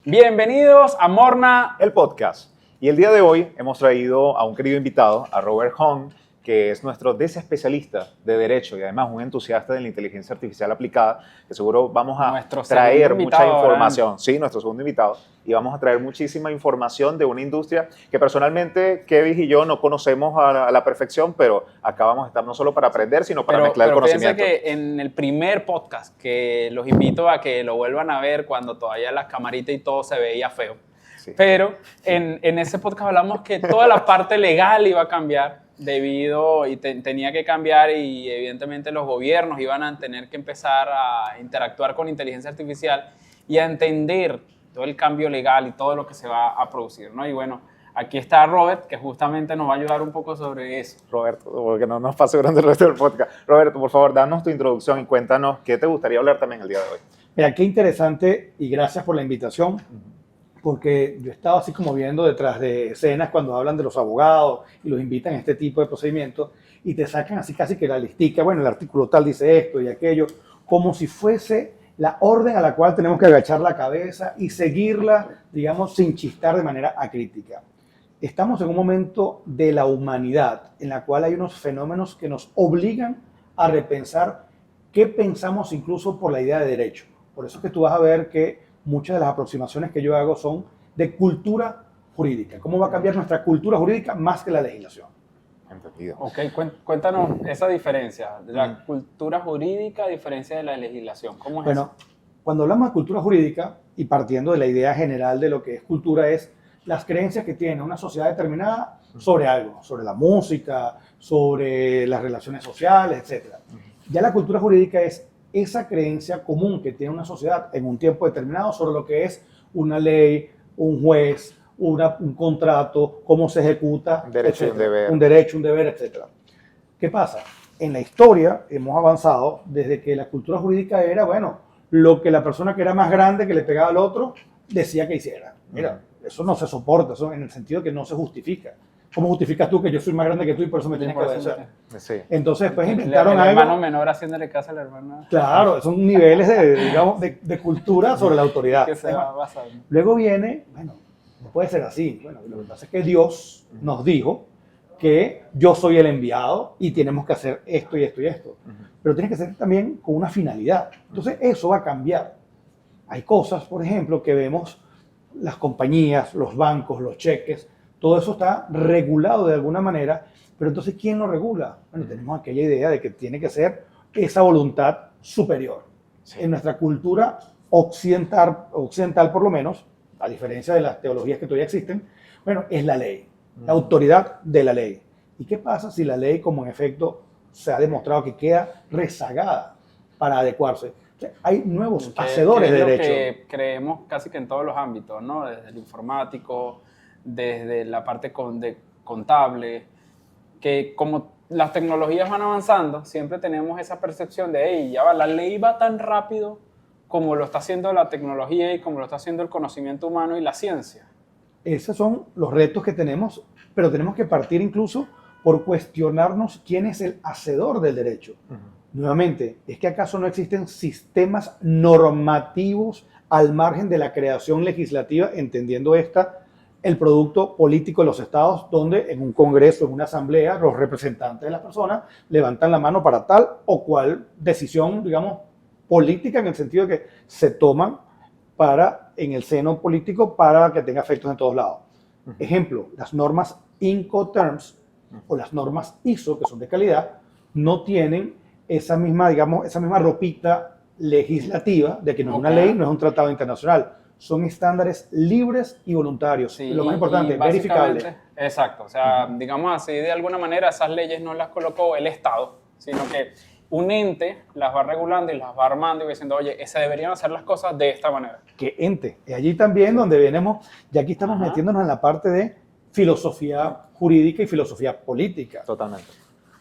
Bienvenidos a Morna, el podcast. Y el día de hoy hemos traído a un querido invitado, a Robert Hong, que es nuestro desespecialista de Derecho y además un entusiasta de la inteligencia artificial aplicada, que seguro vamos a traer mucha información. Sí, nuestro segundo invitado. Y vamos a traer muchísima información de una industria que personalmente Kevin y yo no conocemos a la perfección, pero acá vamos a estar no solo para aprender, sino para mezclar el conocimiento. Pero fíjense que en el primer podcast, que los invito a que lo vuelvan a ver cuando todavía las camaritas y todo se veía feo, sí. Pero en ese podcast hablamos que toda la parte legal iba a cambiar tenía que cambiar y evidentemente los gobiernos iban a tener que empezar a interactuar con inteligencia artificial y a entender todo el cambio legal y todo lo que se va a producir, ¿no? Y bueno, aquí está Robert, que justamente nos va a ayudar un poco sobre eso. Roberto, porque no nos pase durante el resto del podcast. Roberto, por favor, danos tu introducción y cuéntanos qué te gustaría hablar también el día de hoy. Mira, qué interesante y gracias por la invitación. Porque yo estaba así como viendo detrás de escenas cuando hablan de los abogados y los invitan a este tipo de procedimientos y te sacan así casi que la listica, bueno, el artículo tal dice esto y aquello, como si fuese la orden a la cual tenemos que agachar la cabeza y seguirla, digamos, sin chistar de manera acrítica. Estamos en un momento de la humanidad en la cual hay unos fenómenos que nos obligan a repensar qué pensamos incluso por la idea de derecho. Por eso es que tú vas a ver que muchas de las aproximaciones que yo hago son de cultura jurídica. ¿Cómo va a cambiar nuestra cultura jurídica más que la legislación? Entendido. Ok, cuéntanos esa diferencia de la cultura jurídica a diferencia de la legislación. ¿Cómo es eso? Cuando hablamos de cultura jurídica y partiendo de la idea general de lo que es cultura es las creencias que tiene una sociedad determinada sobre algo, sobre la música, sobre las relaciones sociales, etc. Ya la cultura jurídica es esa creencia común que tiene una sociedad en un tiempo determinado sobre lo que es una ley, un juez, un contrato, cómo se ejecuta, un derecho y un deber. Un derecho, un deber, etc. ¿Qué pasa? En la historia hemos avanzado desde que la cultura jurídica era, bueno, lo que la persona que era más grande, que le pegaba al otro, decía que hiciera. Mira, eso no se soporta, eso en el sentido que no se justifica. ¿Cómo justificas tú que yo soy más grande que tú y por eso me tienes que obedecer? Sí. Entonces después inventaron el algo... hermano menor haciéndole caso al hermano. Claro, son niveles de cultura sobre la autoridad. Que se va basando. Luego viene, bueno, no puede ser así. Bueno, lo que pasa es que Dios nos dijo que yo soy el enviado y tenemos que hacer esto y esto y esto. Pero tiene que ser también con una finalidad. Entonces eso va a cambiar. Hay cosas, por ejemplo, que vemos las compañías, los bancos, los cheques, todo eso está regulado de alguna manera, pero entonces, ¿quién lo regula? Bueno, tenemos aquella idea de que tiene que ser esa voluntad superior. Sí. En nuestra cultura occidental por lo menos, a diferencia de las teologías que todavía existen, bueno, es la ley, la autoridad de la ley. ¿Y qué pasa si la ley, como en efecto se ha demostrado que queda rezagada para adecuarse? O sea, hay nuevos hacedores de derecho. Que creemos casi que en todos los ámbitos, ¿no? Desde el informático, desde la parte contable, que como las tecnologías van avanzando, siempre tenemos esa percepción de, hey, ya va, la ley va tan rápido como lo está haciendo la tecnología y como lo está haciendo el conocimiento humano y la ciencia. Esos son los retos que tenemos, pero tenemos que partir incluso por cuestionarnos quién es el hacedor del derecho. Nuevamente, ¿es que acaso no existen sistemas normativos al margen de la creación legislativa, entendiendo el producto político de los estados, donde en un congreso, en una asamblea, los representantes de las personas levantan la mano para tal o cual decisión, digamos, política, en el sentido de que se toman en el seno político para que tenga efectos en todos lados? Ejemplo, las normas Incoterms o las normas ISO, que son de calidad, no tienen esa misma ropita legislativa de que no es una ley, no es un tratado internacional. Son estándares libres y voluntarios. Sí, lo más importante, verificables. Exacto. O sea, digamos así, de alguna manera esas leyes no las colocó el Estado, sino que un ente las va regulando y las va armando y va diciendo, oye, se deberían hacer las cosas de esta manera. ¿Qué ente? Y allí también donde venimos, ya aquí estamos metiéndonos en la parte de filosofía jurídica y filosofía política. Totalmente.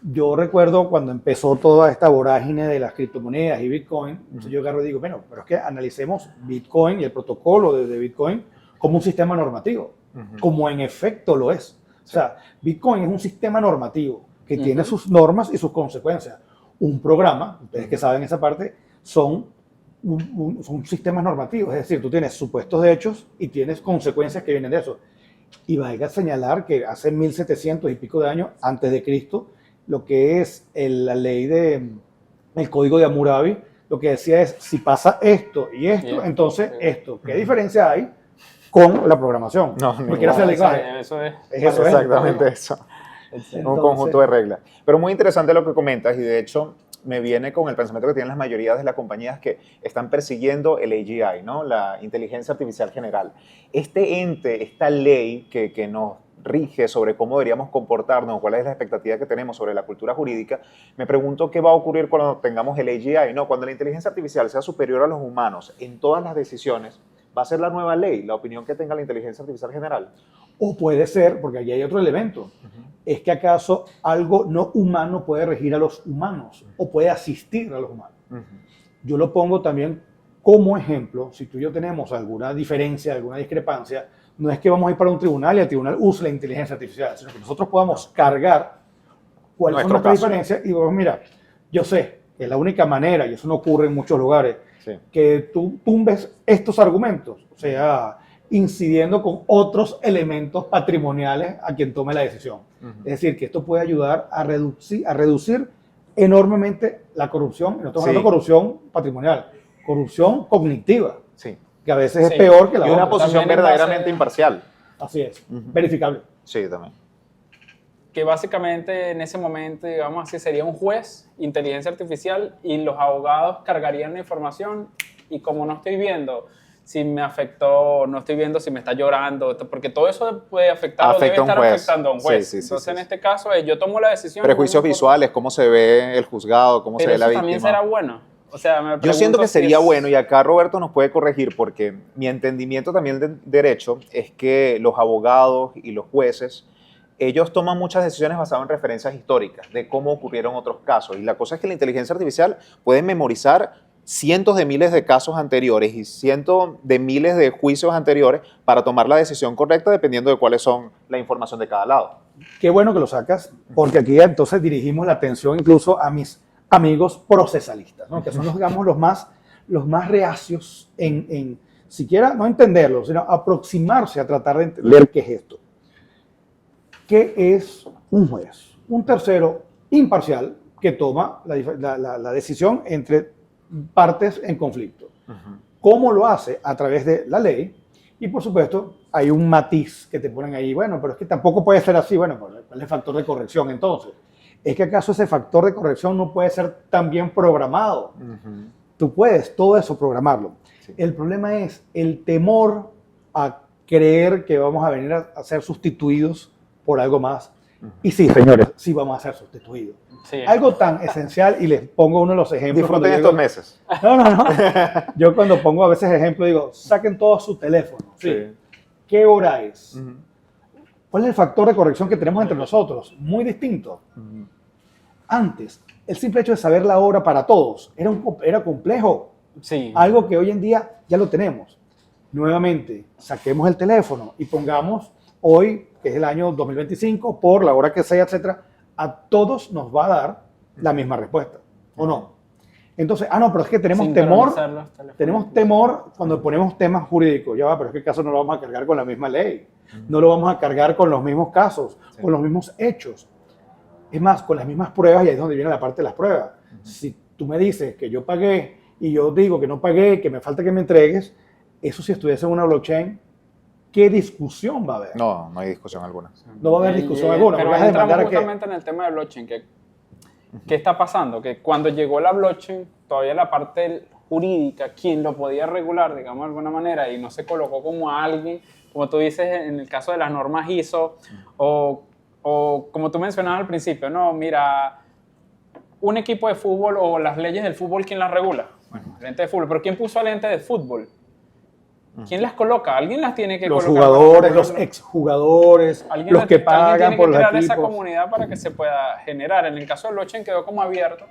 Yo recuerdo cuando empezó toda esta vorágine de las criptomonedas y Bitcoin, entonces yo agarro y digo, bueno, pero es que analicemos Bitcoin y el protocolo de Bitcoin como un sistema normativo, como en efecto lo es. O sea, Bitcoin es un sistema normativo que tiene sus normas y sus consecuencias. Un programa, ustedes que saben esa parte, son son sistemas normativos, es decir, tú tienes supuestos de hechos y tienes consecuencias que vienen de eso. Y vaya a señalar que hace 1700 y pico de años antes de Cristo, lo que es la ley el código de Hammurabi, lo que decía es, si pasa esto y esto, entonces esto. ¿Qué diferencia hay con la programación? No, porque era el lenguaje. Eso es. Eso es exactamente eso. Entonces, un conjunto de reglas. Pero muy interesante lo que comentas y de hecho me viene con el pensamiento que tienen las mayorías de las compañías que están persiguiendo el AGI, ¿no? La inteligencia artificial general. Este ente, esta ley que nos rige sobre cómo deberíamos comportarnos, cuál es la expectativa que tenemos sobre la cultura jurídica, me pregunto qué va a ocurrir cuando tengamos el AGI, ¿no? Cuando la inteligencia artificial sea superior a los humanos en todas las decisiones, ¿va a ser la nueva ley, la opinión que tenga la inteligencia artificial general? O puede ser, porque aquí hay otro elemento, es que acaso algo no humano puede regir a los humanos o puede asistir a los humanos. Yo lo pongo también como ejemplo, si tú y yo tenemos alguna diferencia, alguna discrepancia, no es que vamos a ir para un tribunal y el tribunal use la inteligencia artificial, sino que nosotros podamos cargar cuáles son nuestras diferencias y vamos, mira, yo sé que la única manera, y eso no ocurre en muchos lugares, que tú tumbes estos argumentos, o sea, incidiendo con otros elementos patrimoniales a quien tome la decisión. Es decir, que esto puede ayudar a reducir enormemente la corrupción, y no estamos hablando de corrupción patrimonial, corrupción cognitiva, que a veces es peor que la otra. Y una posición verdaderamente imparcial. Así es, verificable. Sí, también. Que básicamente en ese momento, digamos así, sería un juez, inteligencia artificial, y los abogados cargarían la información, y como no estoy viendo si me afectó, no estoy viendo si me está llorando, porque todo eso puede afectar o debe estar afectando a un juez. Entonces, en este caso, yo tomo la decisión. Prejuicios visuales, cómo se ve el juzgado, cómo se ve la víctima. Pero eso también será bueno. O sea, yo siento que sería bueno, y acá Roberto nos puede corregir, porque mi entendimiento también de derecho es que los abogados y los jueces, ellos toman muchas decisiones basadas en referencias históricas de cómo ocurrieron otros casos. Y la cosa es que la inteligencia artificial puede memorizar cientos de miles de casos anteriores y cientos de miles de juicios anteriores para tomar la decisión correcta dependiendo de cuáles son la información de cada lado. Qué bueno que lo sacas, porque aquí entonces dirigimos la atención incluso a mis amigos procesalistas, ¿no? Que son digamos, los más reacios en siquiera no entenderlo, sino aproximarse a tratar de entender qué es esto. ¿Qué es un juez? Un tercero imparcial que toma la decisión entre partes en conflicto. ¿Cómo lo hace? A través de la ley. Y por supuesto, hay un matiz que te ponen ahí. Bueno, pero es que tampoco puede ser así. Bueno, ¿cuál es el factor de corrección entonces? ¿Es que acaso ese factor de corrección no puede ser también programado? Tú puedes todo eso programarlo. Sí. El problema es el temor a creer que vamos a venir a ser sustituidos por algo más. Y sí, señores, sí vamos a ser sustituidos. Sí. Algo tan esencial, y les pongo uno de los ejemplos. Disfruten estos meses. No. Yo cuando pongo a veces ejemplos digo, saquen todos su teléfono. Sí. ¿Qué hora es? ¿Cuál es el factor de corrección que tenemos entre nosotros? Muy distinto. Antes, el simple hecho de saber la hora para todos era complejo. Sí. Algo que hoy en día ya lo tenemos. Nuevamente, saquemos el teléfono y pongamos hoy, que es el año 2025, por la hora que sea, etcétera, a todos nos va a dar la misma respuesta, ¿o no? Entonces, no, pero es que tenemos temor cuando ponemos temas jurídicos. Ya va, pero es que el caso no lo vamos a cargar con la misma ley, no lo vamos a cargar con los mismos casos, con los mismos hechos. Es más, con las mismas pruebas, y ahí es donde viene la parte de las pruebas. Si tú me dices que yo pagué y yo digo que no pagué, que me falta que me entregues, eso si estuviese en una blockchain, ¿qué discusión va a haber? No hay discusión alguna. No va a haber discusión alguna. Pero entramos justamente en el tema de blockchain. ¿Qué está pasando? Que cuando llegó la blockchain, todavía la parte jurídica, quien lo podía regular, digamos de alguna manera, y no se colocó como a alguien, como tú dices en el caso de las normas ISO, o como tú mencionabas al principio, no, mira, un equipo de fútbol o las leyes del fútbol, ¿quién las regula? Bueno, el ente de fútbol. ¿Pero quién puso el ente de fútbol? ¿Quién las coloca? Alguien las tiene que colocar. Los jugadores, los exjugadores, los que pagan por los equipos. Alguien tiene que crear esa comunidad para que se pueda generar. En el caso de blockchain quedó como abierto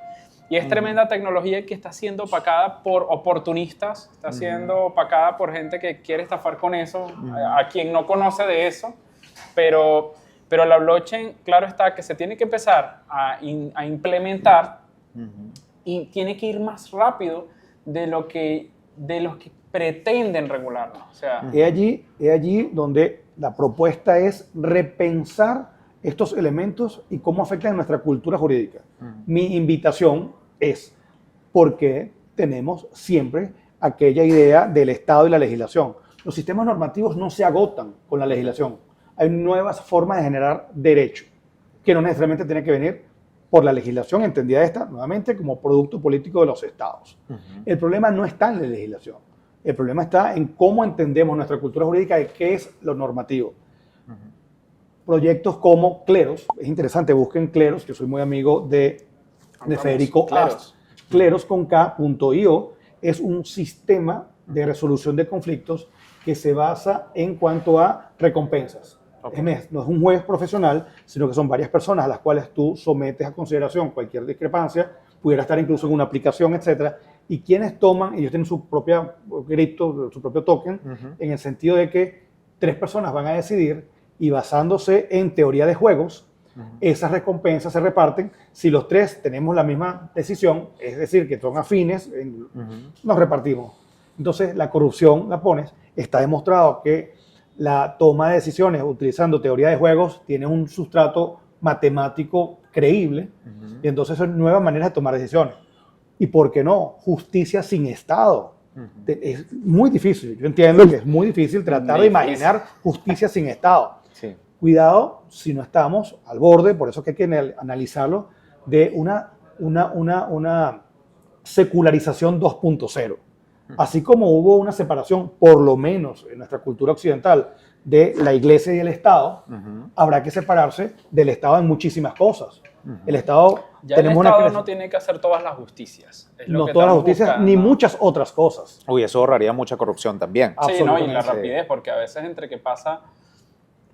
y es tremenda tecnología que está siendo opacada por oportunistas, está siendo opacada por gente que quiere estafar con eso, a quien no conoce de eso, pero la blockchain, claro está, que se tiene que empezar a implementar y tiene que ir más rápido de los que pretenden regularnos. O sea, es allí donde la propuesta es repensar estos elementos y cómo afectan a nuestra cultura jurídica. Mi invitación es, ¿por qué tenemos siempre aquella idea del Estado y la legislación? Los sistemas normativos no se agotan con la legislación. Hay nuevas formas de generar derecho, que no necesariamente tiene que venir por la legislación, entendida esta nuevamente como producto político de los estados. El problema no está en la legislación. El problema está en cómo entendemos nuestra cultura jurídica de qué es lo normativo. Proyectos como Kleros, es interesante, busquen Kleros, yo soy muy amigo de Federico Ast. Kleros con K.io es un sistema de resolución de conflictos que se basa en cuanto a recompensas. No es un juez profesional, sino que son varias personas a las cuales tú sometes a consideración cualquier discrepancia, pudiera estar incluso en una aplicación, etcétera, y quienes toman, ellos tienen su propia cripto, su propio token, en el sentido de que 3 personas van a decidir y basándose en teoría de juegos, esas recompensas se reparten. Si los 3 tenemos la misma decisión, es decir, que son afines, nos repartimos. Entonces, la corrupción la pones. Está demostrado que la toma de decisiones utilizando teoría de juegos tiene un sustrato matemático creíble, y entonces son nuevas maneras de tomar decisiones. ¿Y por qué no? Justicia sin Estado. Es muy difícil. Yo entiendo que es muy difícil tratar de imaginar justicia sin Estado. Sí. Cuidado si no estamos al borde, por eso que hay que analizarlo, de una secularización 2.0. Así como hubo una separación, por lo menos en nuestra cultura occidental, de la iglesia y el Estado, habrá que separarse del Estado en muchísimas cosas. El Estado... Ya el Estado no tiene que hacer todas las justicias. No todas las justicias, ni muchas otras cosas. Uy, eso ahorraría mucha corrupción también. Sí, no, y la rapidez, porque a veces entre que pasa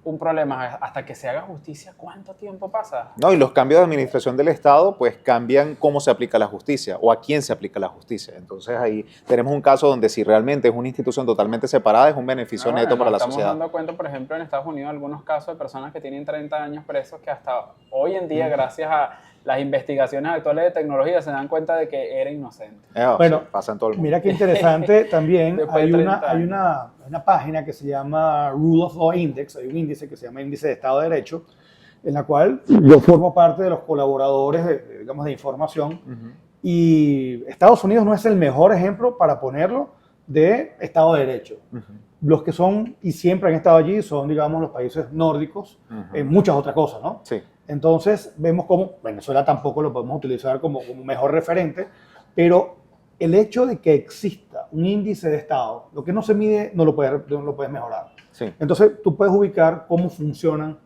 un problema hasta que se haga justicia, ¿cuánto tiempo pasa? No, y los cambios de administración del Estado pues cambian cómo se aplica la justicia o a quién se aplica la justicia. Entonces ahí tenemos un caso donde si realmente es una institución totalmente separada es un beneficio neto para la sociedad. Estamos dando cuenta, por ejemplo, en Estados Unidos algunos casos de personas que tienen 30 años presos que hasta hoy en día, gracias a las investigaciones actuales de tecnología, se dan cuenta de que era inocente. Bueno, sí, pasa en todo el mundo. Mira qué interesante también, hay una página que se llama Rule of Law Index, hay un índice que se llama Índice de Estado de Derecho, en la cual yo formo parte de los colaboradores de información, y Estados Unidos no es el mejor ejemplo para ponerlo de Estado de Derecho. Los que son y siempre han estado allí son, digamos, los países nórdicos, en muchas otras cosas, ¿no? Sí. Entonces vemos cómo Venezuela tampoco lo podemos utilizar como mejor referente, pero el hecho de que exista un índice de Estado, lo que no se mide no lo puedes mejorar. Sí. Entonces tú puedes ubicar cómo funcionan,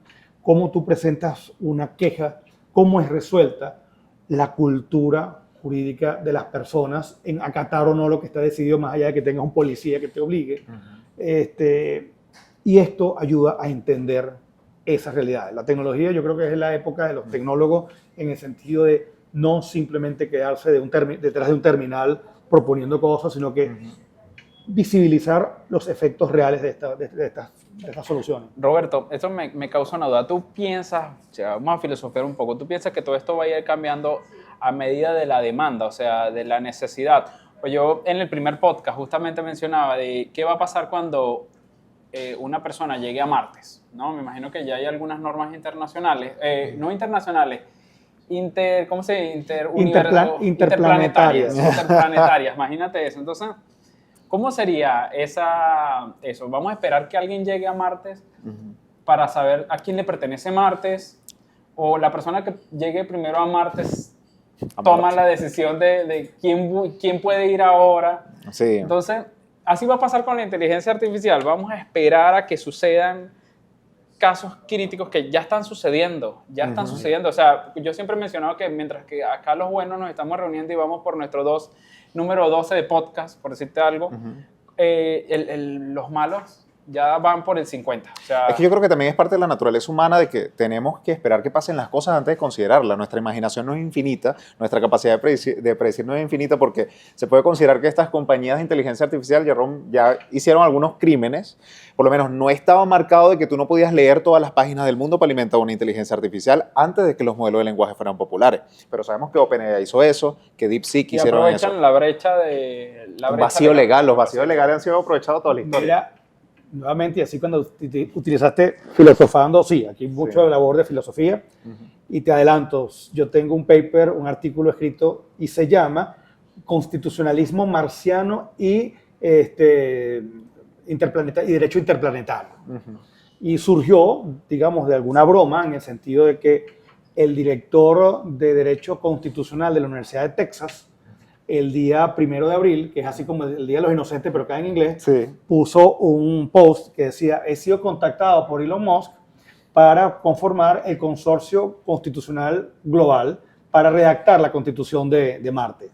cómo tú presentas una queja, cómo es resuelta la cultura jurídica de las personas en acatar o no lo que está decidido, más allá de que tengas un policía que te obligue. Y esto ayuda a entender esa realidad. La tecnología yo creo que es la época de los tecnólogos en el sentido de no simplemente quedarse detrás de un terminal proponiendo cosas, sino que visibilizar los efectos reales de estas soluciones. Roberto, esto me causa una duda. ¿Tú piensas, vamos a filosofar un poco, tú piensas que todo esto va a ir cambiando a medida de la demanda, o sea, de la necesidad? Pues yo en el primer podcast justamente mencionaba de qué va a pasar cuando una persona llegue a Marte, ¿no? Me imagino que ya hay algunas normas internacionales, no internacionales, interplanetarias. Interplanetarias, imagínate eso. Entonces, ¿cómo sería eso? Vamos a esperar que alguien llegue a Marte para saber a quién le pertenece Marte, o la persona que llegue primero a Marte toma la decisión de quién puede ir ahora. Sí. Entonces, así va a pasar con la inteligencia artificial. Vamos a esperar a que sucedan casos críticos que ya están sucediendo. O sea, yo siempre he mencionado que mientras que acá los buenos nos estamos reuniendo y vamos por número 12 de podcast, por decirte algo, los malos ya van por el 50. O sea, es que yo creo que también es parte de la naturaleza humana de que tenemos que esperar que pasen las cosas antes de considerarlas. Nuestra imaginación no es infinita, nuestra capacidad de predecir no es infinita, porque se puede considerar que estas compañías de inteligencia artificial, Jerome, ya hicieron algunos crímenes. Por lo menos no estaba marcado de que tú no podías leer todas las páginas del mundo para alimentar una inteligencia artificial antes de que los modelos de lenguaje fueran populares. Pero sabemos que OpenAI hizo eso, que DeepSeek hicieron eso. Aprovechan la brecha de... Un vacío legal. Los vacíos legales han sido aprovechados toda la historia. Mira, nuevamente, así cuando utilizaste filosofando, sí, aquí hay mucha labor de filosofía. Y te adelanto, yo tengo un paper, un artículo escrito y se llama Constitucionalismo marciano y y derecho interplanetario. Y surgió, digamos, de alguna broma, en el sentido de que el director de Derecho Constitucional de la Universidad de Texas, el día 1 de abril, que es así como el Día de los Inocentes, pero acá en inglés, puso un post que decía: he sido contactado por Elon Musk para conformar el Consorcio Constitucional Global para redactar la Constitución de Marte.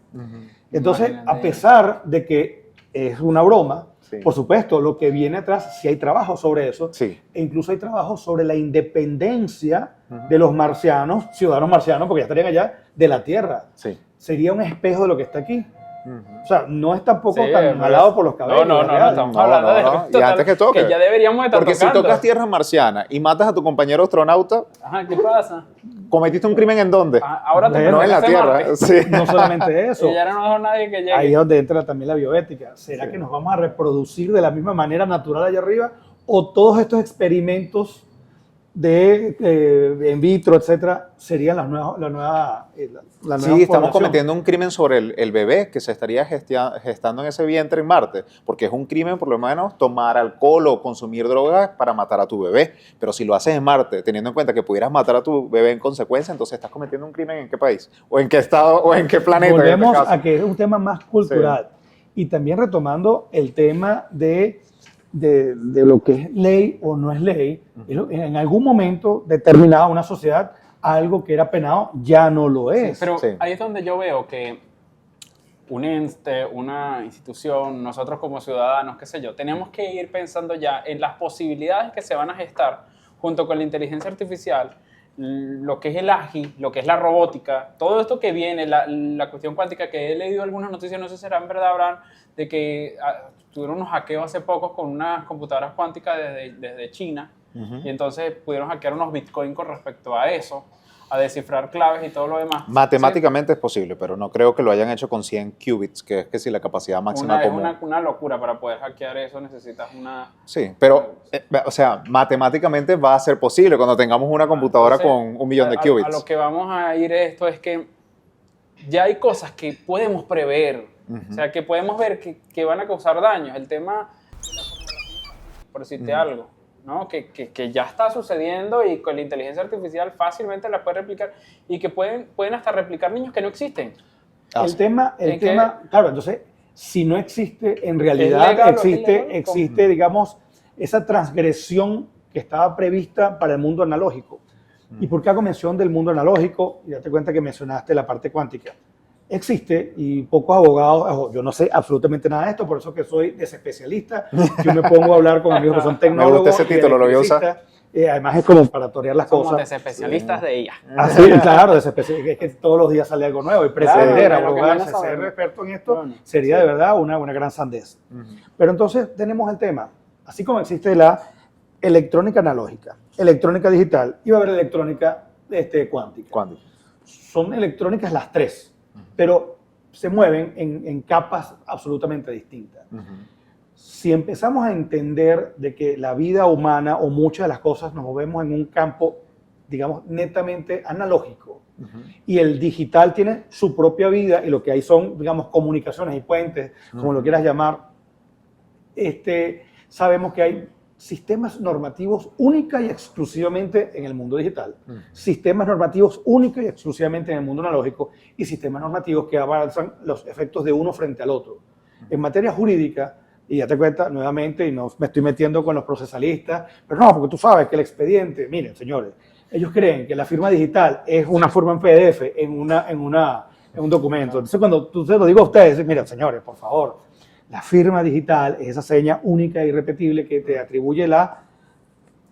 Entonces, a pesar de que es una broma, por supuesto, lo que viene atrás, sí hay trabajo sobre eso, e incluso hay trabajo sobre la independencia de los marcianos, ciudadanos marcianos, porque ya estarían allá, de la Tierra. Sería un espejo de lo que está aquí. O sea, no es tampoco tan jalado por los cabellos. No, estamos hablando de y antes que toque, que ya deberíamos estar porque tocando. Si tocas tierra marciana y matas a tu compañero astronauta, ajá, ¿qué pasa? ¿Cometiste un crimen en dónde? Ahora te no en la Tierra. Sí. No solamente eso. Y ya no dejó nadie que llegue. Ahí es donde entra también la bioética. ¿Será que nos vamos a reproducir de la misma manera natural allá arriba? ¿O todos estos experimentos de in vitro, etcétera, serían la nueva Sí, estamos cometiendo un crimen sobre el bebé que se estaría gestando en ese vientre en Marte, porque es un crimen por lo menos tomar alcohol o consumir drogas para matar a tu bebé, pero si lo haces en Marte, teniendo en cuenta que pudieras matar a tu bebé en consecuencia, entonces estás cometiendo un crimen ¿en qué país? ¿O en qué estado? ¿O en qué planeta? Volvemos a que es un tema más cultural. Y también retomando el tema de lo que es ley o no es ley, en algún momento determinado una sociedad, algo que era penado ya no lo es. Pero ahí es donde yo veo que un ente, una institución, nosotros como ciudadanos, qué sé yo, tenemos que ir pensando ya en las posibilidades que se van a gestar junto con la inteligencia artificial, lo que es el AGI, lo que es la robótica, todo esto que viene, la cuestión cuántica, que he leído algunas noticias, no sé si serán verdad, Abraham, de que tuvieron unos hackeos hace poco con unas computadoras cuánticas desde China, y entonces pudieron hackear unos bitcoins con respecto a eso, a descifrar claves y todo lo demás. Matemáticamente es posible, pero no creo que lo hayan hecho con 100 qubits, que es que si la capacidad máxima común. Es una locura. Para poder hackear eso necesitas una... Sí, pero, o sea, matemáticamente va a ser posible cuando tengamos una computadora con 1 millón de qubits. A lo que vamos a ir esto es que ya hay cosas que podemos prever, o sea, que podemos ver que van a causar daños. El tema, por decirte algo, ¿no? Que ya está sucediendo y con la inteligencia artificial fácilmente la puede replicar y que pueden hasta replicar niños que no existen. El tema, claro, entonces, si no existe, en realidad existe, digamos, esa transgresión que estaba prevista para el mundo analógico. ¿Y por qué hago mención del mundo analógico? Y date cuenta que mencionaste la parte cuántica. Existe, y pocos abogados, yo no sé absolutamente nada de esto, por eso que soy desespecialista, yo me pongo a hablar con amigos que son tecnólogos. Me gusta ese título, lo voy a usar. Además es como para torear las cosas. Somos desespecialistas de ella. Así, claro, desespecialistas, es que todos los días sale algo nuevo, y pretender abogarse, ser experto en esto, sería de verdad una gran sandez. Pero entonces tenemos el tema, así como existe la electrónica analógica, electrónica digital, y va a haber electrónica cuántica. Son electrónicas las tres, pero se mueven en capas absolutamente distintas. Si empezamos a entender de que la vida humana o muchas de las cosas nos movemos en un campo, digamos, netamente analógico, y el digital tiene su propia vida y lo que hay son, digamos, comunicaciones y puentes, como lo quieras llamar, sabemos que hay sistemas normativos única y exclusivamente en el mundo digital, sistemas normativos única y exclusivamente en el mundo analógico y sistemas normativos que avanzan los efectos de uno frente al otro. En materia jurídica, y ya te cuenta nuevamente, y no me estoy metiendo con los procesalistas, pero no, porque tú sabes que el expediente, miren señores, ellos creen que la firma digital es una forma en PDF, en un documento. Entonces cuando tú se lo digo a ustedes, miren señores, por favor, La firma digital es esa seña única e irrepetible que te atribuye la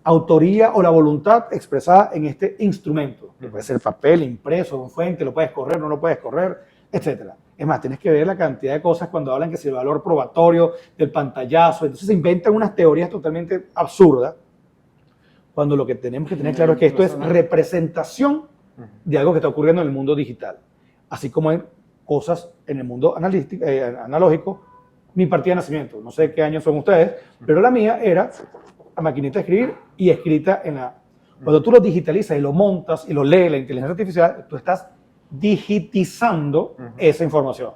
autoría o la voluntad expresada en este instrumento. Que puede ser papel, impreso, un fuente, lo puedes correr, no lo puedes correr, etc. Es más, tienes que ver la cantidad de cosas cuando hablan que si el valor probatorio del pantallazo. Entonces se inventan unas teorías totalmente absurdas, cuando lo que tenemos que tener claro es que esto es representación de algo que está ocurriendo en el mundo digital. Así como hay cosas en el mundo analógico. Mi partida de nacimiento, no sé qué años son ustedes, pero la mía era a maquinita de escribir y escrita en la... Cuando tú lo digitalizas y lo montas y lo lee la inteligencia artificial, tú estás digitizando esa información.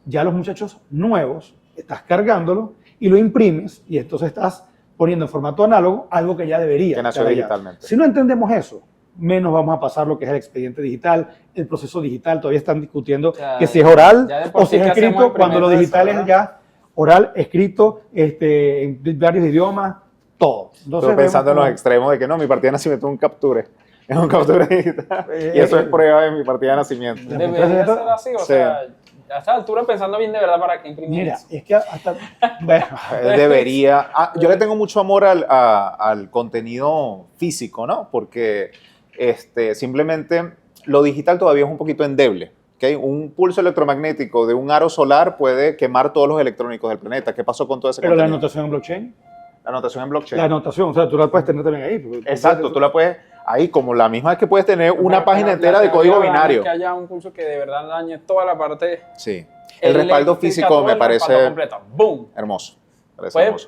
Ya los muchachos nuevos, estás cargándolo y lo imprimes y entonces estás poniendo en formato análogo algo que ya debería. Que nació digitalmente. Si no entendemos eso, menos vamos a pasar lo que es el expediente digital, el proceso digital. Todavía están discutiendo que si es oral o si es escrito, cuando lo digital es ya oral, escrito, en varios idiomas, todo. Entonces, pero pensando en los extremos de que no, mi partida de nacimiento es un capture. Es un capture digital. Y eso es prueba de mi partida de nacimiento. Debería ser así, o sea, a esta altura pensando bien de verdad para que imprimir. Mira, eso. es que hasta... Bueno. Debería... yo le tengo mucho amor al contenido físico, ¿no? Porque simplemente lo digital todavía es un poquito endeble. ¿Okay? Un pulso electromagnético de un aro solar puede quemar todos los electrónicos del planeta. ¿Qué pasó con todo ese contenido? Pero la anotación en blockchain. La anotación en blockchain. La anotación, o sea, tú la puedes tener también ahí. Exacto, tú la puedes ahí, como la misma que puedes tener una página entera de código binario. Que haya un pulso que de verdad dañe toda la parte. Sí. El respaldo físico me parece ¡boom! Hermoso.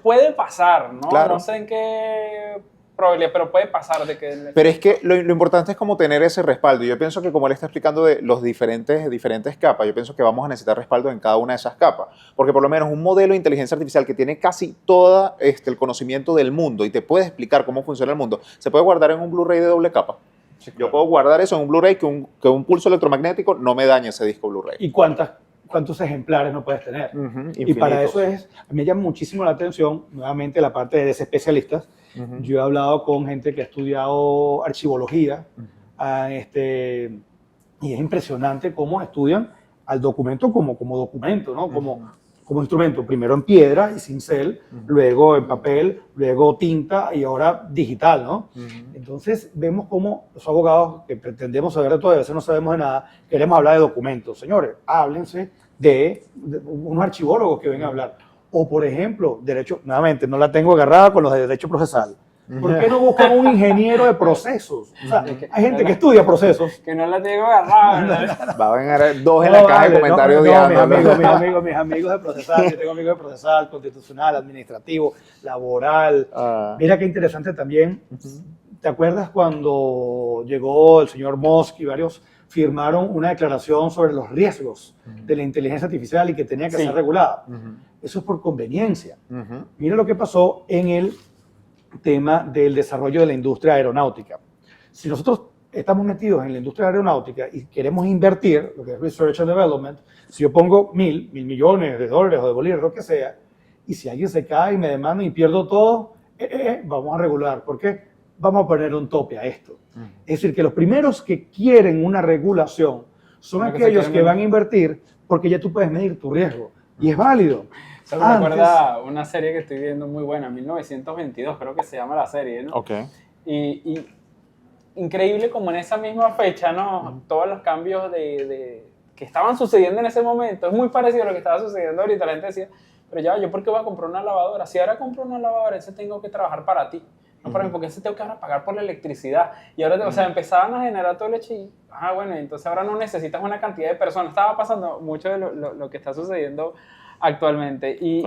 Puede pasar, ¿no? Claro. No sé en qué probabilidad, pero puede pasar de que... Pero es que lo importante es como tener ese respaldo. Yo pienso que como él está explicando de los diferentes capas, yo pienso que vamos a necesitar respaldo en cada una de esas capas. Porque por lo menos un modelo de inteligencia artificial que tiene casi todo el conocimiento del mundo y te puede explicar cómo funciona el mundo, se puede guardar en un Blu-ray de doble capa. Sí, claro. Yo puedo guardar eso en un Blu-ray que un pulso electromagnético no me dañe ese disco Blu-ray. ¿Y cuántos ejemplares no puedes tener? Y para eso me llama muchísimo la atención, nuevamente, la parte de especialistas. Yo he hablado con gente que ha estudiado archivología y es impresionante cómo estudian al documento como documento, ¿no? Como instrumento, primero en piedra y cincel, luego en papel, luego tinta y ahora digital, ¿no? Entonces vemos cómo los abogados que pretendemos saber de todo, a veces no sabemos de nada, queremos hablar de documentos. Señores, háblense de unos archivólogos que vengan a hablar. O, por ejemplo, derecho, nuevamente, no la tengo agarrada con los de derecho procesal. ¿Por qué no buscan un ingeniero de procesos? O sea, hay gente que estudia procesos. Que no la tengo agarrada. Va a venir dos en la caja de comentarios mis amigos de procesal. Yo tengo amigos de procesal, constitucional, administrativo, laboral. Mira qué interesante también. ¿Te acuerdas cuando llegó el señor Musk y varios firmaron una declaración sobre los riesgos de la inteligencia artificial y que tenía que ser regulada? Eso es por conveniencia. Mira lo que pasó en el tema del desarrollo de la industria aeronáutica. Si nosotros estamos metidos en la industria aeronáutica y queremos invertir, lo que es Research and Development, si yo pongo $1.000 millones de dólares o de bolívares, lo que sea, y si alguien se cae y me demanda y pierdo todo, vamos a regular. ¿Por qué? Vamos a poner un tope a esto. Es decir, que los primeros que quieren una regulación son aquellos que van a invertir porque ya tú puedes medir tu riesgo. Y es válido. Eso me recuerda una serie que estoy viendo muy buena, 1922 creo que se llama la serie, ¿no? Ok. Y increíble como en esa misma fecha, ¿no? Todos los cambios que estaban sucediendo en ese momento. Es muy parecido a lo que estaba sucediendo ahorita. La gente decía, pero ya, ¿yo por qué voy a comprar una lavadora? Si ahora compro una lavadora, ese tengo que trabajar para ti. No para mí, porque ese tengo que ahora pagar por la electricidad. Y ahora, o sea, empezaban a generar todo leche y, bueno, entonces ahora no necesitas una cantidad de personas. Estaba pasando mucho de lo que está sucediendo actualmente. Y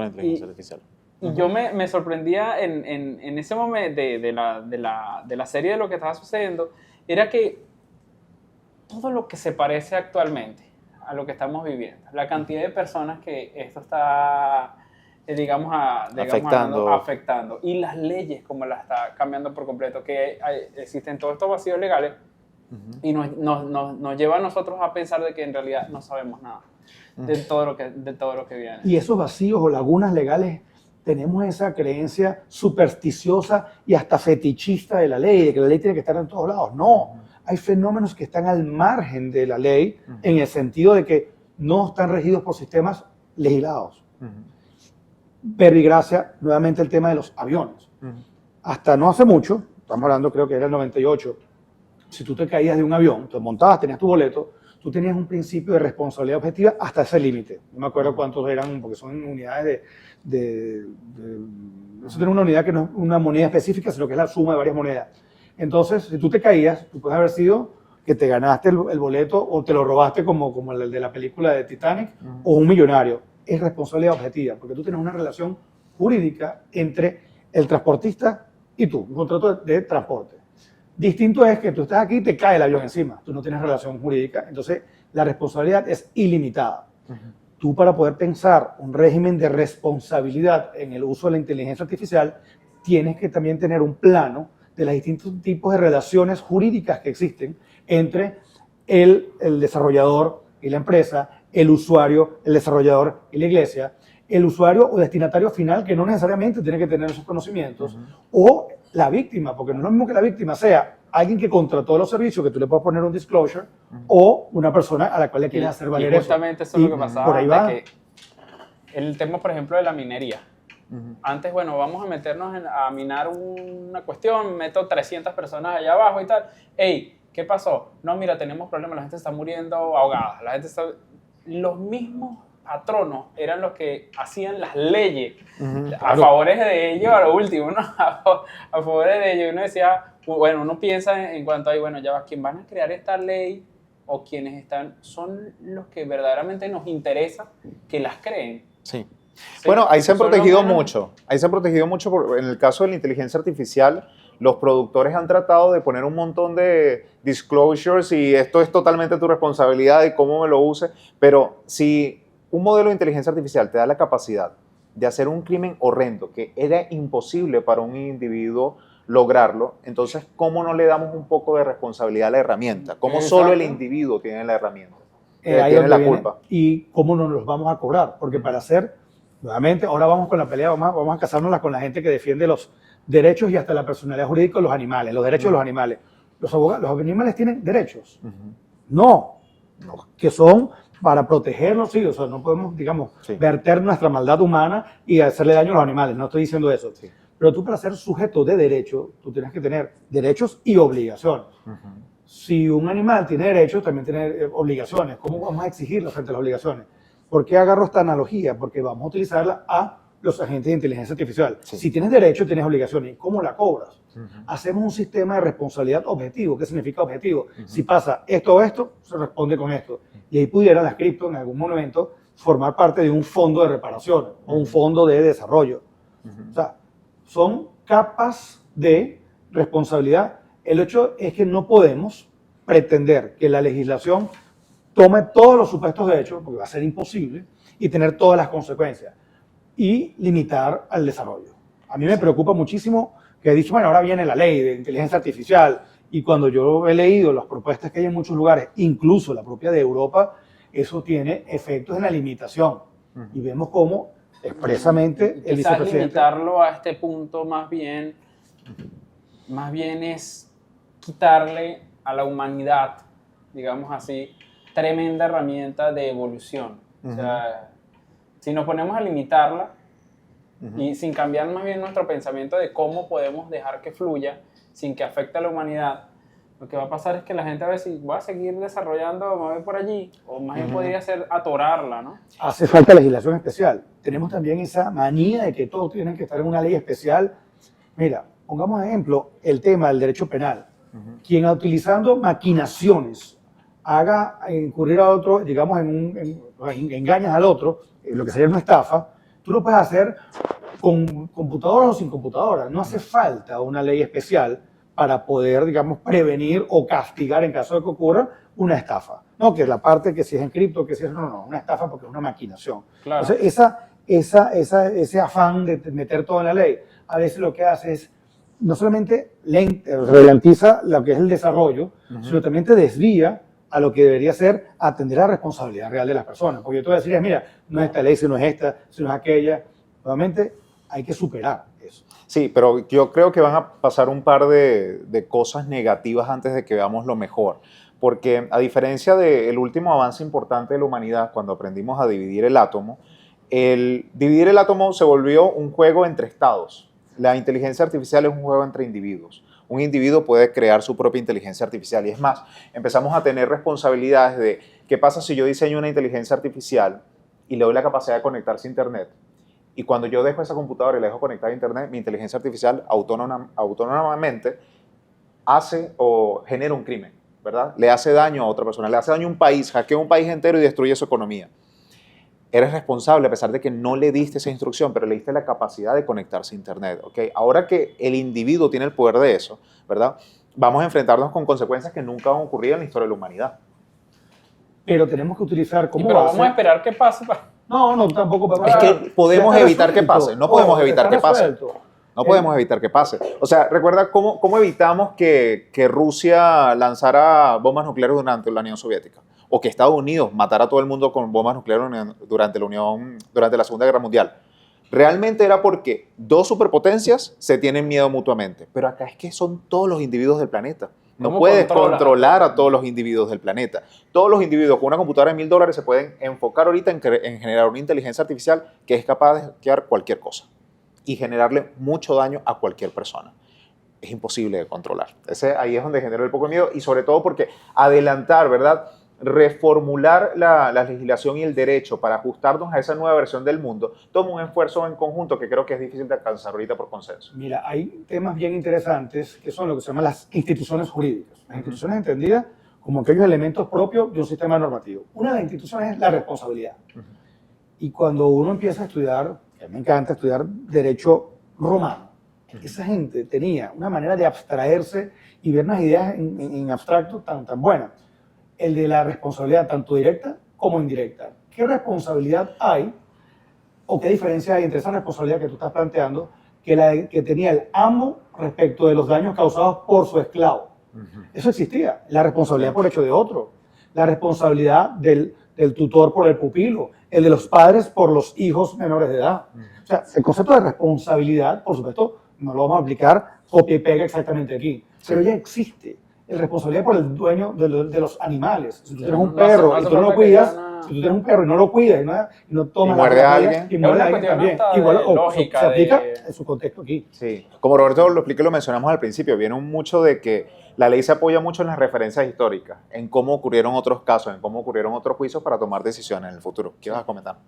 yo me sorprendía en ese momento de la serie de lo que estaba sucediendo, era que todo lo que se parece actualmente a lo que estamos viviendo, la cantidad de personas que esto está, digamos afectando, y las leyes como las está cambiando por completo, que existen todos estos vacíos legales, y nos lleva a nosotros a pensar de que en realidad no sabemos nada de todo lo que viene. Y esos vacíos o lagunas legales, tenemos esa creencia supersticiosa y hasta fetichista de la ley, de que la ley tiene que estar en todos lados. No, hay fenómenos que están al margen de la ley, en el sentido de que no están regidos por sistemas legislados. verbigracia, nuevamente el tema de los aviones. Hasta no hace mucho, estamos hablando creo que era el 98, si tú te caías de un avión, te montabas, tenías tu boleto, tú tenías un principio de responsabilidad objetiva hasta ese límite. No me acuerdo cuántos eran, porque son unidades eso tiene una unidad que no es una moneda específica, sino que es la suma de varias monedas. Entonces, si tú te caías, tú puedes haber sido que te ganaste el boleto o te lo robaste como el de la película de Titanic, o un millonario. Es responsabilidad objetiva, porque tú tienes una relación jurídica entre el transportista y tú, un contrato de transporte. Distinto es que tú estás aquí y te cae el avión encima, tú no tienes relación jurídica, entonces la responsabilidad es ilimitada. Tú, para poder pensar un régimen de responsabilidad en el uso de la inteligencia artificial, tienes que también tener un plano de los distintos tipos de relaciones jurídicas que existen entre el desarrollador y la empresa, el usuario, el desarrollador y la iglesia, el usuario o destinatario final, que no necesariamente tiene que tener esos conocimientos, o la víctima, porque no es lo mismo que la víctima sea alguien que contrató los servicios, que tú le puedes poner un disclosure, o una persona a la cual le quieres hacer valer eso. Justamente eso es lo que pasaba. Por ahí va. Que el tema, por ejemplo, de la minería. Antes, bueno, vamos a meternos a minar una cuestión, meto 300 personas allá abajo y tal. Ey, ¿qué pasó? No, mira, tenemos problemas, la gente está muriendo ahogada, la gente está... Los mismos patronos eran los que hacían las leyes a favores de ellos, a lo último, ¿no? A favores de ellos. Y uno decía, bueno, uno piensa en cuanto a, bueno, ya va, ¿quién van a crear esta ley o quienes están, son los que verdaderamente nos interesa que las creen? Sí. Bueno, ahí se han protegido mucho. Ahí se han protegido mucho. En el caso de la inteligencia artificial, los productores han tratado de poner un montón de disclosures y esto es totalmente tu responsabilidad y cómo me lo uses. Pero si un modelo de inteligencia artificial te da la capacidad de hacer un crimen horrendo que era imposible para un individuo lograrlo, entonces, ¿cómo no le damos un poco de responsabilidad a la herramienta? ¿Cómo solo el individuo tiene la herramienta? Tiene la culpa. ¿Y cómo no los vamos a cobrar? Porque para hacer, nuevamente, ahora vamos con la pelea, vamos a casárnosla con la gente que defiende los derechos y hasta la personalidad jurídica de los animales, los derechos de los animales. Los animales tienen derechos. No, que son para protegerlos, sí, o sea, no podemos, digamos, verter nuestra maldad humana y hacerle daño a los animales, no estoy diciendo eso. Pero tú, para ser sujeto de derecho, tú tienes que tener derechos y obligaciones. Si un animal tiene derechos, también tiene obligaciones. ¿Cómo vamos a exigirlo frente a las obligaciones? ¿Por qué agarro esta analogía? Porque vamos a utilizarla a los agentes de inteligencia artificial. Si tienes derecho, tienes obligaciones. ¿Y cómo la cobras? Hacemos un sistema de responsabilidad objetivo. ¿Qué significa objetivo? Si pasa esto o esto, se responde con esto. Y ahí pudiera las cripto en algún momento formar parte de un fondo de reparación o un fondo de desarrollo. O sea, son capas de responsabilidad. El hecho es que no podemos pretender que la legislación tome todos los supuestos de hecho, porque va a ser imposible, y tener todas las consecuencias, y limitar al desarrollo. A mí me preocupa muchísimo que he dicho, bueno, ahora viene la ley de inteligencia artificial, y cuando yo he leído las propuestas que hay en muchos lugares, incluso la propia de Europa, eso tiene efectos en la limitación. Y vemos cómo expresamente el vicepresidente... limitarlo a este punto más bien es quitarle a la humanidad, digamos así, tremenda herramienta de evolución. O sea, si nos ponemos a limitarla y sin cambiar más bien nuestro pensamiento de cómo podemos dejar que fluya sin que afecte a la humanidad, lo que va a pasar es que la gente va a decir, voy a seguir desarrollando, me voy por allí, o más bien podría ser atorarla, ¿no? Hace falta legislación especial. Tenemos también esa manía de que todos tienen que estar en una ley especial. Mira, pongamos ejemplo el tema del derecho penal. Quien utilizando maquinaciones haga incurrir a otro, digamos, engañas al otro, lo que sería una estafa, tú lo puedes hacer con computadoras o sin computadoras. No hace falta una ley especial para poder, digamos, prevenir o castigar en caso de que ocurra una estafa. No, que es la parte que si es en cripto, que si es... No, una estafa porque es una maquinación. Claro. Entonces, ese afán de meter todo en la ley, a veces lo que hace es no solamente ralentiza lo que es el desarrollo, sino también te desvía a lo que debería ser atender a la responsabilidad real de las personas. Porque yo te voy a decir, mira, no es esta ley, si no es esta, si no es aquella. Nuevamente, hay que superar eso. Sí, pero yo creo que van a pasar un par de cosas negativas antes de que veamos lo mejor. Porque a diferencia del último avance importante de la humanidad, cuando aprendimos a dividir el átomo, El dividir el átomo se volvió un juego entre estados. La inteligencia artificial es un juego entre individuos. Un individuo puede crear su propia inteligencia artificial. Y es más, empezamos a tener responsabilidades de qué pasa si yo diseño una inteligencia artificial y le doy la capacidad de conectarse a Internet. Y cuando yo dejo esa computadora y la dejo conectada a Internet, mi inteligencia artificial autónomamente hace o genera un crimen, ¿verdad? Le hace daño a otra persona, le hace daño a un país, hackea un país entero y destruye su economía. Eres responsable a pesar de que no le diste esa instrucción, pero le diste la capacidad de conectarse a Internet, ¿ok? Ahora que el individuo tiene el poder de eso, ¿verdad? Vamos a enfrentarnos con consecuencias que nunca han ocurrido en la historia de la humanidad. Pero tenemos que utilizar como pero vamos a esperar qué pase. No, tampoco. Es que podemos evitar que pase, no podemos evitar que pase. No podemos evitar que pase. O sea, recuerda cómo evitamos que Rusia lanzara bombas nucleares durante la Unión Soviética. O que Estados Unidos matara a todo el mundo con bombas nucleares durante la Segunda Guerra Mundial. Realmente era porque dos superpotencias se tienen miedo mutuamente. Pero acá es que son todos los individuos del planeta. No puedes controlar a todos los individuos del planeta. Todos los individuos con una computadora de $1000 se pueden enfocar ahorita en generar una inteligencia artificial que es capaz de hackear cualquier cosa y generarle mucho daño a cualquier persona. Es imposible de controlar. Ahí es donde genera el poco miedo y sobre todo porque adelantar, ¿verdad? Reformular la legislación y el derecho para ajustarnos a esa nueva versión del mundo toma un esfuerzo en conjunto que creo que es difícil de alcanzar ahorita por consenso. Mira, hay temas bien interesantes que son lo que se llaman las instituciones jurídicas. Las instituciones entendidas como aquellos elementos propios de un sistema normativo. Una de las instituciones es la responsabilidad. Y cuando uno empieza a estudiar, que me encanta estudiar derecho romano, esa gente tenía una manera de abstraerse y ver unas ideas en abstracto tan buenas. El de la responsabilidad tanto directa como indirecta. ¿Qué responsabilidad hay o qué diferencia hay entre esa responsabilidad que tú estás planteando que tenía el amo respecto de los daños causados por su esclavo? Eso existía. La responsabilidad por hecho de otro. La responsabilidad del tutor por el pupilo. El de los padres por los hijos menores de edad. O sea, el concepto de responsabilidad, por supuesto, no lo vamos a aplicar copia y pega exactamente aquí. Pero ya existe. La responsabilidad por el dueño de los animales. Si tú tienes un perro y tú no lo cuidas, si tú tienes un perro y no lo cuidas y no tomas muerde a alguien, y muerde a alguien también. Igual se aplica en su contexto aquí. Sí, como Roberto lo explica y lo mencionamos al principio, viene mucho de que la ley se apoya mucho en las referencias históricas, en cómo ocurrieron otros casos, en cómo ocurrieron otros juicios para tomar decisiones en el futuro. ¿Qué vas a comentar?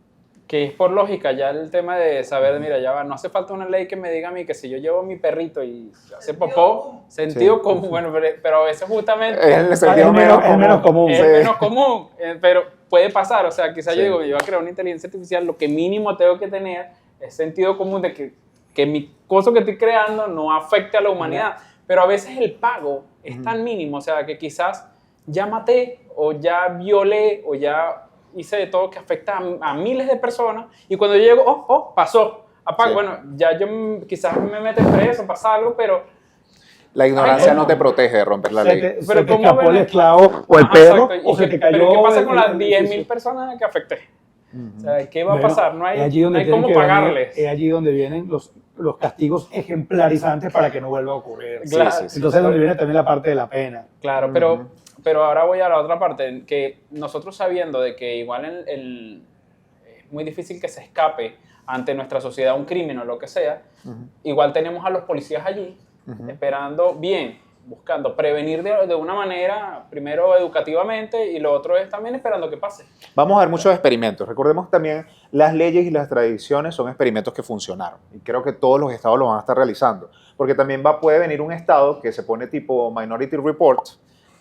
Que es por lógica, ya el tema de saber, mira, ya va, no hace falta una ley que me diga a mí que si yo llevo a mi perrito y hace popó, sentido común, bueno, pero a veces justamente es el menos común. Es menos común, pero puede pasar, o sea, quizás yo digo, yo voy a crear una inteligencia artificial, lo que mínimo tengo que tener es sentido común de que mi cosa que estoy creando no afecte a la humanidad, pero a veces el pago es tan mínimo, o sea, que quizás ya maté o ya violé o ya hice de todo que afecta a miles de personas y cuando yo llego, pasó. Bueno, ya yo quizás me meten preso, pasa algo, pero... La ignorancia no te protege de romper la ley. Pero ¿cómo escapó el esclavo o el perro o se te cayó? ¿Pero qué pasa con las 10.000 personas que afecté? O sea, ¿qué va a pasar? No hay cómo pagarles. Es allí donde vienen los castigos ejemplarizantes para que no vuelva a ocurrir. Claro. Entonces donde viene también la parte de la pena. Claro, pero ahora voy a la otra parte, que nosotros sabiendo de que igual es muy difícil que se escape ante nuestra sociedad un crimen o lo que sea, igual tenemos a los policías allí esperando bien, buscando prevenir de una manera, primero educativamente y lo otro es también esperando que pase. Vamos a ver muchos experimentos. Recordemos también las leyes y las tradiciones son experimentos que funcionaron y creo que todos los estados lo van a estar realizando, porque también puede venir un estado que se pone tipo Minority Report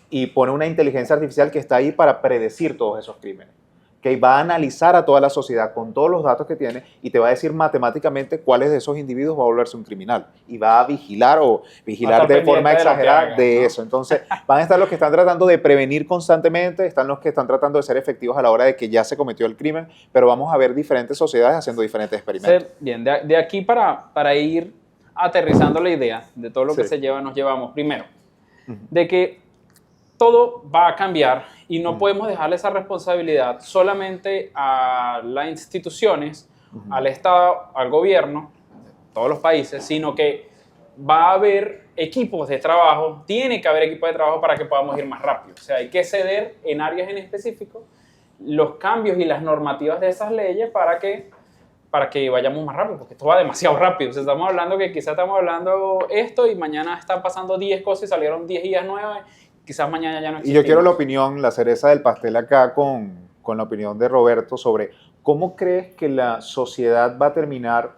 y pone una inteligencia artificial que está ahí para predecir todos esos crímenes, que va a analizar a toda la sociedad con todos los datos que tiene y te va a decir matemáticamente cuáles de esos individuos va a volverse un criminal y va a vigilar de forma exagerada de eso. Entonces van a estar los que están tratando de prevenir constantemente, están los que están tratando de ser efectivos a la hora de que ya se cometió el crimen, pero vamos a ver diferentes sociedades haciendo diferentes experimentos. Bien, de aquí para ir aterrizando la idea de todo lo que nos llevamos primero, de que todo va a cambiar y no podemos dejarle esa responsabilidad solamente a las instituciones, al Estado, al gobierno, todos los países, sino que va a haber equipos de trabajo, tiene que haber equipos de trabajo para que podamos ir más rápido. O sea, hay que ceder en áreas en específico los cambios y las normativas de esas leyes para que para que vayamos más rápido, porque esto va demasiado rápido. O sea, estamos hablando que quizás estamos hablando esto y mañana están pasando 10 cosas y salieron 10 ideas nuevas, quizás mañana ya no existen. Y yo quiero la opinión, la cereza del pastel acá con la opinión de Roberto sobre cómo crees que la sociedad va a terminar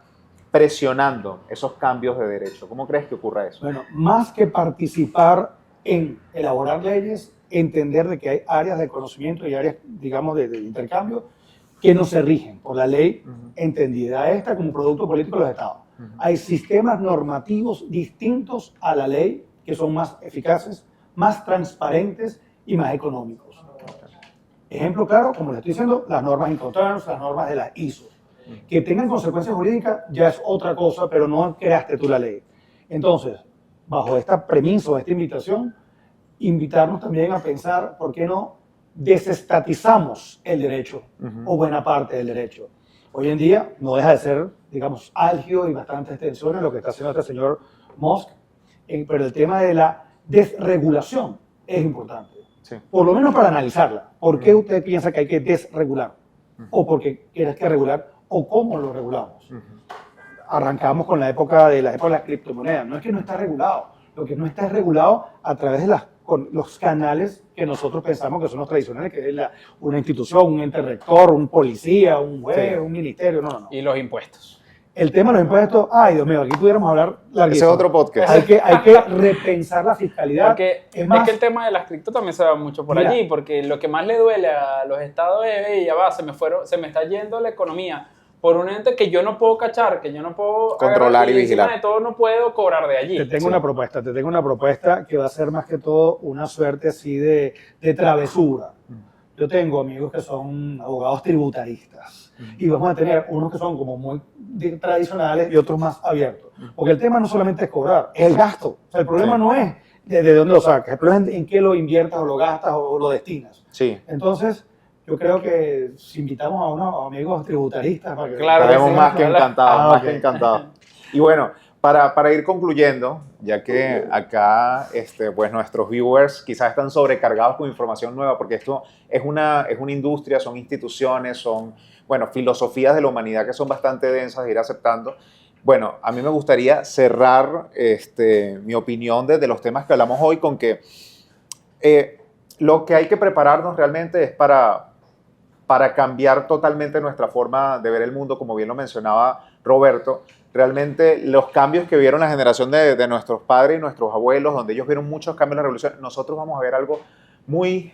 presionando esos cambios de derecho. ¿Cómo crees que ocurra eso? Bueno, más que participar en elaborar leyes, entender de que hay áreas de conocimiento y áreas, digamos, de intercambio que no se rigen por la ley entendida esta como producto político de los estados. Hay sistemas normativos distintos a la ley que son más eficaces, más transparentes y más económicos. Ejemplo claro, como les estoy diciendo, las normas Incoterms, las normas de la ISO. Que tengan consecuencias jurídicas ya es otra cosa, pero no creaste tú la ley. Entonces, bajo esta premisa o esta invitación, invitarnos también a pensar, ¿por qué no desestatizamos el derecho o buena parte del derecho? Hoy en día no deja de ser, digamos, álgido y bastantes tensiones lo que está haciendo este señor Musk, pero el tema de la desregulación es importante. Sí. Por lo menos para analizarla. ¿Por qué usted piensa que hay que desregular? ¿O por qué quieres que regular? ¿O cómo lo regulamos? Arrancamos con la época de las criptomonedas. No es que no está regulado. Lo que no está es regulado a través de con los canales que nosotros pensamos que son los tradicionales, que es una institución, un ente rector, un policía, un juez, un ministerio. No. Y los impuestos. El tema de los impuestos, ay Dios mío, aquí pudiéramos hablar larguísimo. Ese es otro podcast. Hay que repensar la fiscalidad. Porque es que el tema de las cripto también se va mucho por allí, porque lo que más le duele a los estados es, ya va, se me está yendo la economía por un ente que yo no puedo cachar, que yo no puedo controlar y vigilar. De todo no puedo cobrar de allí. Te tengo una propuesta que va a ser más que todo una suerte así de travesura. Yo tengo amigos que son abogados tributaristas y vamos a tener unos que son como muy tradicionales y otros más abiertos. Porque el tema no solamente es cobrar, es el gasto. O sea, el problema no es de dónde lo sacas, el problema es en qué lo inviertas o lo gastas o lo destinas. Sí. Entonces, yo creo que si invitamos a unos amigos tributaristas para que... Claro, estaremos más que encantados, más que encantados. Y bueno, para ir concluyendo, ya que acá pues nuestros viewers quizás están sobrecargados con información nueva, porque esto es una industria, son instituciones, son, bueno, filosofías de la humanidad que son bastante densas de ir aceptando. Bueno, a mí me gustaría cerrar mi opinión de los temas que hablamos hoy con que lo que hay que prepararnos realmente es para cambiar totalmente nuestra forma de ver el mundo, como bien lo mencionaba Roberto. Realmente los cambios que vieron la generación de nuestros padres y nuestros abuelos, donde ellos vieron muchos cambios en la revolución, nosotros vamos a ver algo muy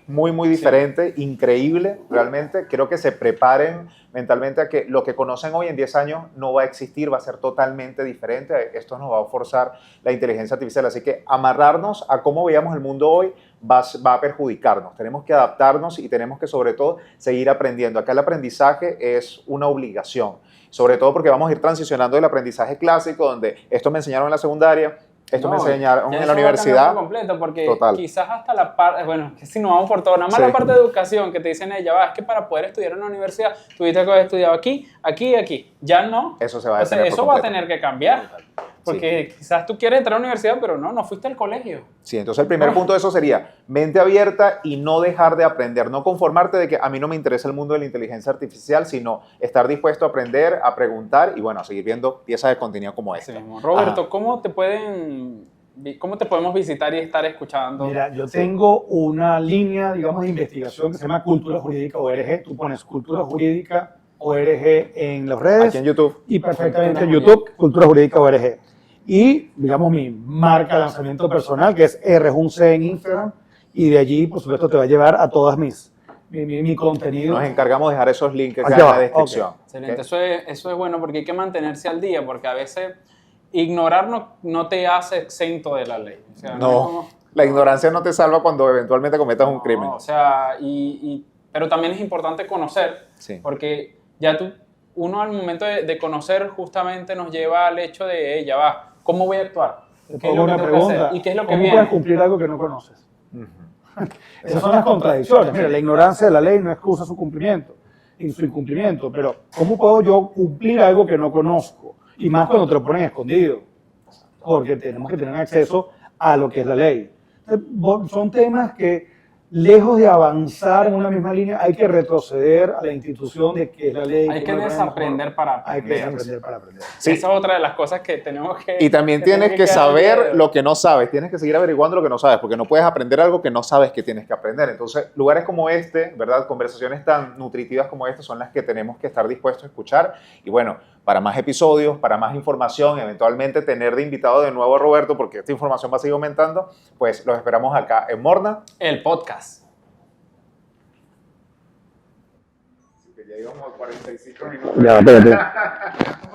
diferente, increíble, realmente. Quiero que se preparen mentalmente a que lo que conocen hoy en 10 años no va a existir, va a ser totalmente diferente. Esto nos va a forzar la inteligencia artificial. Así que amarrarnos a cómo veíamos el mundo hoy va a perjudicarnos. Tenemos que adaptarnos y tenemos que, sobre todo, seguir aprendiendo. Acá el aprendizaje es una obligación, sobre todo porque vamos a ir transicionando del aprendizaje clásico, donde esto me enseñaron en la secundaria, esto me enseñaron en la universidad. Completo, porque quizás hasta la parte, bueno, que si no vamos por todo, nada más la parte de educación que te dicen ella, va, es que para poder estudiar en una universidad tuviste que haber estudiado aquí, aquí y aquí. Ya no. Eso se va a detener. Eso va a tener que cambiar. Porque quizás tú quieres entrar a la universidad, pero no fuiste al colegio. Sí, entonces el primer punto de eso sería mente abierta y no dejar de aprender, no conformarte de que a mí no me interesa el mundo de la inteligencia artificial, sino estar dispuesto a aprender, a preguntar y bueno, a seguir viendo piezas de contenido como esta. Roberto, ¿cómo te podemos visitar y estar escuchando? Mira, yo tengo una línea, digamos, de investigación que se llama Cultura Jurídica ORG. Tú pones Cultura Jurídica ORG en las redes. Aquí en YouTube. Y perfectamente en YouTube, Cultura Jurídica ORG. Y, digamos, mi marca de lanzamiento personal, que es RJunce en Instagram, y de allí, por supuesto, te va a llevar a todas mi contenido. Nos encargamos de dejar esos links en la descripción. Okay. Excelente, eso es bueno porque hay que mantenerse al día, porque a veces ignorar no te hace exento de la ley. O sea, no, la ignorancia no te salva cuando eventualmente cometas un crimen. O sea, pero también es importante conocer, porque ya uno al momento de conocer justamente nos lleva al hecho de, ya va, ¿cómo voy a actuar? ¿Qué es lo que tengo que hacer? ¿Y qué es lo que viene? ¿Cómo puedes cumplir algo que no conoces? Esas son las contradicciones. Mira, la ignorancia de la ley no excusa su cumplimiento y su incumplimiento, pero ¿cómo puedo yo cumplir algo que no conozco? Y más cuando te lo ponen escondido, porque tenemos que tener acceso a lo que es la ley. Son temas que lejos de avanzar en una misma línea, hay que retroceder a la institución de que es la ley. Hay que desaprender para aprender. Hay que desaprender para aprender. Sí. Esa es otra de las cosas que tenemos que... Y también tienes que saber lo que no sabes, tienes que seguir averiguando lo que no sabes, porque no puedes aprender algo que no sabes que tienes que aprender. Entonces, lugares como este, ¿verdad? Conversaciones tan nutritivas como estas son las que tenemos que estar dispuestos a escuchar. Y bueno, para más episodios, para más información, eventualmente tener de invitado de nuevo a Roberto, porque esta información va a seguir aumentando, pues los esperamos acá en Morna. El podcast. Ya íbamos a 45 minutos. Ya, espérate.